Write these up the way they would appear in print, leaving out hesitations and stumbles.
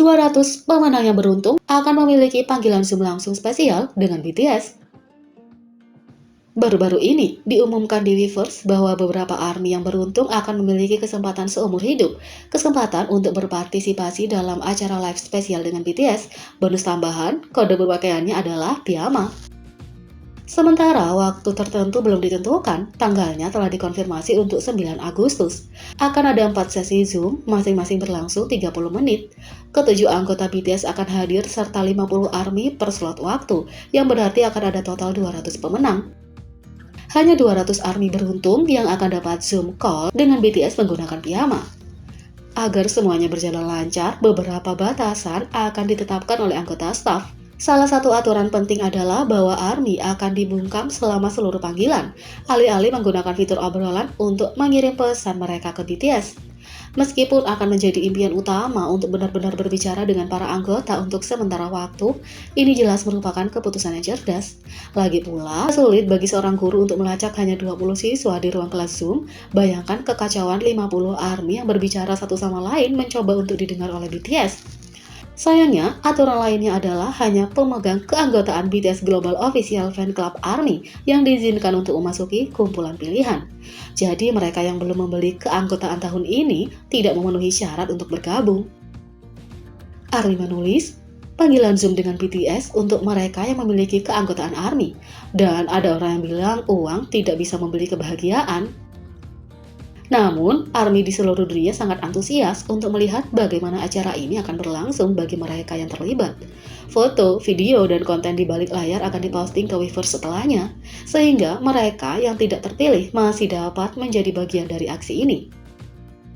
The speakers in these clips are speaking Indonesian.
200 pemenang yang beruntung akan memiliki panggilan Zoom langsung spesial dengan BTS. Baru-baru ini diumumkan di Weverse bahwa beberapa ARMY yang beruntung akan memiliki kesempatan seumur hidup, kesempatan untuk berpartisipasi dalam acara live spesial dengan BTS. Bonus tambahan, kode berpakaiannya adalah piyama. Sementara waktu tertentu belum ditentukan, tanggalnya telah dikonfirmasi untuk 9 Agustus. Akan ada 4 sesi Zoom, masing-masing berlangsung 30 menit. Ketujuh anggota BTS akan hadir serta 50 ARMY per slot waktu, yang berarti akan ada total 200 pemenang. Hanya 200 ARMY beruntung yang akan dapat Zoom call dengan BTS menggunakan piyama. Agar semuanya berjalan lancar, beberapa batasan akan ditetapkan oleh anggota staf. Salah satu aturan penting adalah bahwa ARMY akan dibungkam selama seluruh panggilan, alih-alih menggunakan fitur obrolan untuk mengirim pesan mereka ke BTS. Meskipun akan menjadi impian utama untuk benar-benar berbicara dengan para anggota untuk sementara waktu, ini jelas merupakan keputusan yang cerdas. Lagi pula, sulit bagi seorang guru untuk melacak hanya 20 siswa di ruang kelas Zoom. Bayangkan kekacauan 50 ARMY yang berbicara satu sama lain mencoba untuk didengar oleh BTS. Sayangnya, aturan lainnya adalah hanya pemegang keanggotaan BTS Global Official Fan Club ARMY yang diizinkan untuk memasuki kumpulan pilihan. Jadi mereka yang belum membeli keanggotaan tahun ini tidak memenuhi syarat untuk bergabung. ARMY menulis, panggilan Zoom dengan BTS untuk mereka yang memiliki keanggotaan ARMY. Dan ada orang yang bilang uang tidak bisa membeli kebahagiaan. Namun, ARMY di seluruh dunia sangat antusias untuk melihat bagaimana acara ini akan berlangsung bagi mereka yang terlibat. Foto, video, dan konten di balik layar akan diposting ke Weverse setelahnya, sehingga mereka yang tidak terpilih masih dapat menjadi bagian dari aksi ini.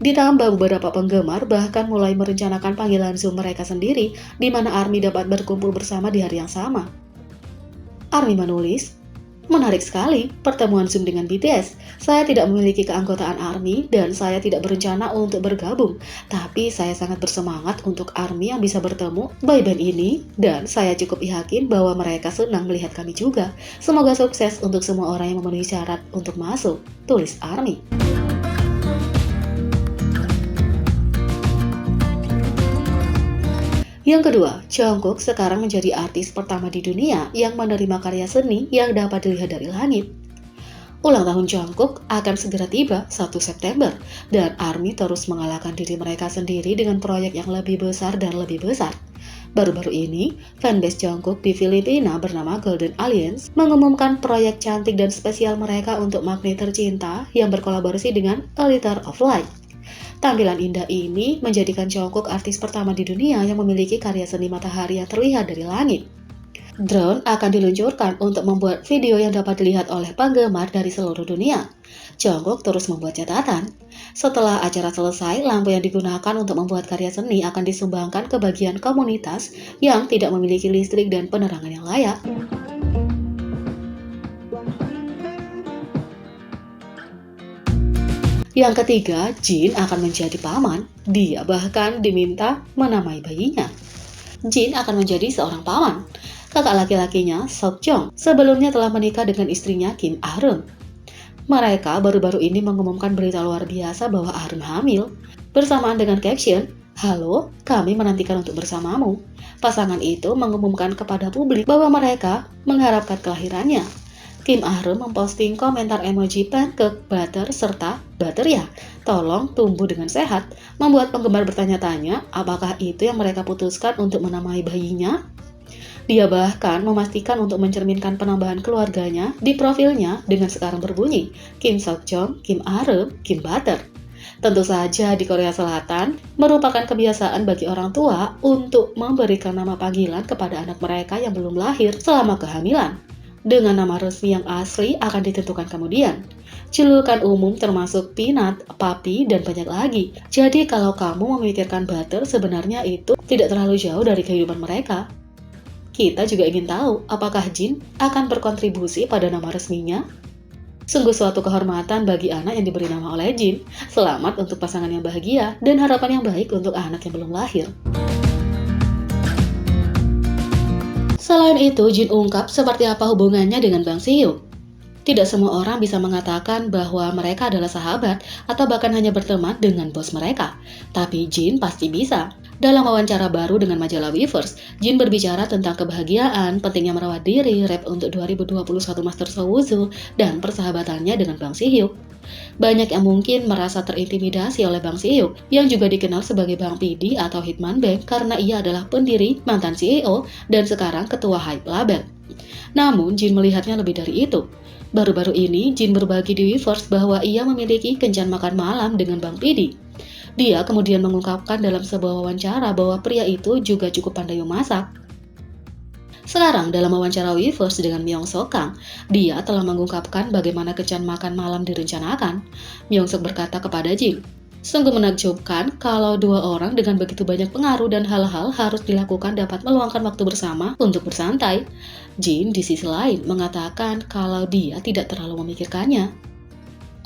Ditambah beberapa penggemar bahkan mulai merencanakan panggilan Zoom mereka sendiri, di mana ARMY dapat berkumpul bersama di hari yang sama. ARMY menulis, menarik sekali pertemuan Zoom dengan BTS. Saya tidak memiliki keanggotaan ARMY dan saya tidak berencana untuk bergabung. Tapi saya sangat bersemangat untuk ARMY yang bisa bertemu boyband ini dan saya cukup yakin bahwa mereka senang melihat kami juga. Semoga sukses untuk semua orang yang memenuhi syarat untuk masuk, tulis ARMY. Yang kedua, Jungkook sekarang menjadi artis pertama di dunia yang menerima karya seni yang dapat dilihat dari langit. Ulang tahun Jungkook akan segera tiba 1 September, dan ARMY terus mengalahkan diri mereka sendiri dengan proyek yang lebih besar dan lebih besar. Baru-baru ini, fanbase Jungkook di Filipina bernama Golden Alliance mengumumkan proyek cantik dan spesial mereka untuk magnet tercinta yang berkolaborasi dengan A Liter of Light. Tampilan indah ini menjadikan Jungkook artis pertama di dunia yang memiliki karya seni matahari yang terlihat dari langit. Drone akan diluncurkan untuk membuat video yang dapat dilihat oleh penggemar dari seluruh dunia. Jungkook terus membuat catatan. Setelah acara selesai, lampu yang digunakan untuk membuat karya seni akan disumbangkan ke bagian komunitas yang tidak memiliki listrik dan penerangan yang layak. Yang ketiga, Jin akan menjadi paman. Dia bahkan diminta menamai bayinya. Jin akan menjadi seorang paman. Kakak laki-lakinya, Seokjong, sebelumnya telah menikah dengan istrinya Kim Ah-reum. Mereka baru-baru ini mengumumkan berita luar biasa bahwa Ah-reum hamil. Bersamaan dengan caption, "Halo, kami menantikan untuk bersamamu." Pasangan itu mengumumkan kepada publik bahwa mereka mengharapkan kelahirannya. Kim Ah-reum memposting komentar emoji pancake butter serta "butter ya, tolong tumbuh dengan sehat", membuat penggemar bertanya-tanya apakah itu yang mereka putuskan untuk menamai bayinya. Dia bahkan memastikan untuk mencerminkan penambahan keluarganya di profilnya dengan sekarang berbunyi Kim Seokjong, Kim Ah-reum, Kim Butter. Tentu saja di Korea Selatan merupakan kebiasaan bagi orang tua untuk memberikan nama panggilan kepada anak mereka yang belum lahir selama kehamilan. Dengan nama resmi yang asli akan ditentukan kemudian. Julukan umum termasuk Peanut, Papi, dan banyak lagi. Jadi kalau kamu memikirkan Butter, sebenarnya itu tidak terlalu jauh dari kehidupan mereka. Kita juga ingin tahu apakah Jin akan berkontribusi pada nama resminya. Sungguh suatu kehormatan bagi anak yang diberi nama oleh Jin. Selamat untuk pasangan yang bahagia dan harapan yang baik untuk anak yang belum lahir. Selain itu, Jin ungkap seperti apa hubungannya dengan Bang Si-hyuk. Tidak semua orang bisa mengatakan bahwa mereka adalah sahabat atau bahkan hanya berteman dengan bos mereka. Tapi Jin pasti bisa. Dalam wawancara baru dengan majalah Weverse, Jin berbicara tentang kebahagiaan, pentingnya merawat diri, rap untuk 2021 Master Sowuzu, dan persahabatannya dengan Bang Si-hyuk. Banyak yang mungkin merasa terintimidasi oleh Bang Si-hyuk, yang juga dikenal sebagai Bang PD atau Hitman Bank karena ia adalah pendiri, mantan CEO, dan sekarang ketua Hype Label. Namun, Jin melihatnya lebih dari itu. Baru-baru ini, Jin berbagi di Weverse bahwa ia memiliki kencan makan malam dengan Bang PD. Dia kemudian mengungkapkan dalam sebuah wawancara bahwa pria itu juga cukup pandai memasak. Sekarang, dalam wawancara Weverse dengan Myung Soo Kang, dia telah mengungkapkan bagaimana kencan makan malam direncanakan. Myung Soo berkata kepada Jin, "Sungguh menakjubkan kalau dua orang dengan begitu banyak pengaruh dan hal-hal harus dilakukan dapat meluangkan waktu bersama untuk bersantai." Jin di sisi lain mengatakan kalau dia tidak terlalu memikirkannya.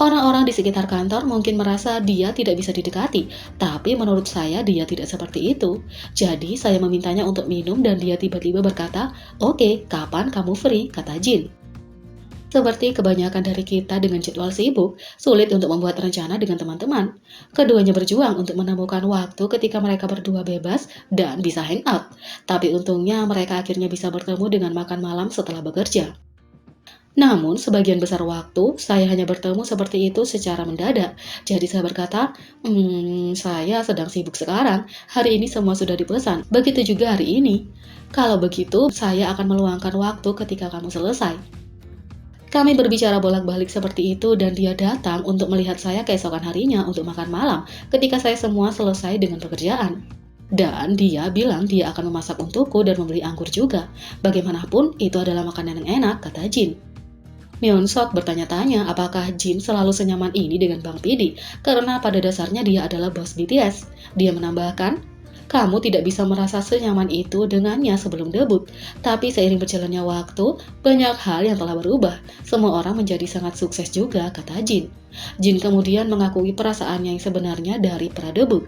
Orang-orang di sekitar kantor mungkin merasa dia tidak bisa didekati, tapi menurut saya dia tidak seperti itu. Jadi saya memintanya untuk minum dan dia tiba-tiba berkata, "Oke, kapan kamu free?" kata Jin. Seperti kebanyakan dari kita dengan jadwal sibuk, sulit untuk membuat rencana dengan teman-teman. Keduanya berjuang untuk menemukan waktu ketika mereka berdua bebas dan bisa hangout. Tapi untungnya mereka akhirnya bisa bertemu dengan makan malam setelah bekerja. Namun, sebagian besar waktu, saya hanya bertemu seperti itu secara mendadak. Jadi saya berkata, saya sedang sibuk sekarang. Hari ini semua sudah dipesan. Begitu juga hari ini. Kalau begitu, saya akan meluangkan waktu ketika kamu selesai." Kami berbicara bolak-balik seperti itu dan dia datang untuk melihat saya keesokan harinya untuk makan malam ketika saya semua selesai dengan pekerjaan. Dan dia bilang dia akan memasak untukku dan membeli anggur juga. Bagaimanapun, itu adalah makanan yang enak, kata Jin. Myung Soo bertanya-tanya apakah Jin selalu senyaman ini dengan Bang PD, karena pada dasarnya dia adalah bos BTS. Dia menambahkan, "Kamu tidak bisa merasa senyaman itu dengannya sebelum debut, tapi seiring berjalannya waktu, banyak hal yang telah berubah. Semua orang menjadi sangat sukses juga," kata Jin. Jin kemudian mengakui perasaannya yang sebenarnya dari pra-debut.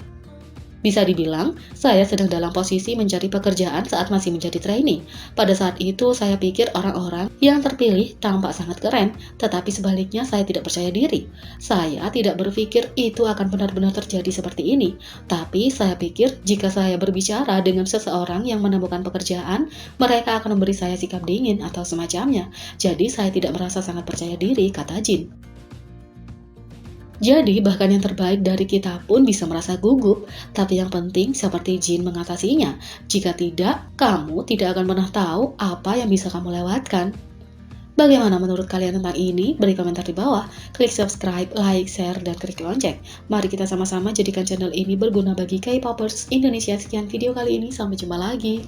Bisa dibilang, saya sedang dalam posisi mencari pekerjaan saat masih menjadi trainee. Pada saat itu, saya pikir orang-orang yang terpilih tampak sangat keren, tetapi sebaliknya saya tidak percaya diri. Saya tidak berpikir itu akan benar-benar terjadi seperti ini. Tapi saya pikir jika saya berbicara dengan seseorang yang menemukan pekerjaan, mereka akan memberi saya sikap dingin atau semacamnya. Jadi saya tidak merasa sangat percaya diri, kata Jin. Jadi, bahkan yang terbaik dari kita pun bisa merasa gugup, tapi yang penting seperti Jin mengatasinya. Jika tidak, kamu tidak akan pernah tahu apa yang bisa kamu lewatkan. Bagaimana menurut kalian tentang ini? Beri komentar di bawah. Klik subscribe, like, share, dan klik lonceng. Mari kita sama-sama jadikan channel ini berguna bagi K-popers Indonesia. Sekian video kali ini, sampai jumpa lagi.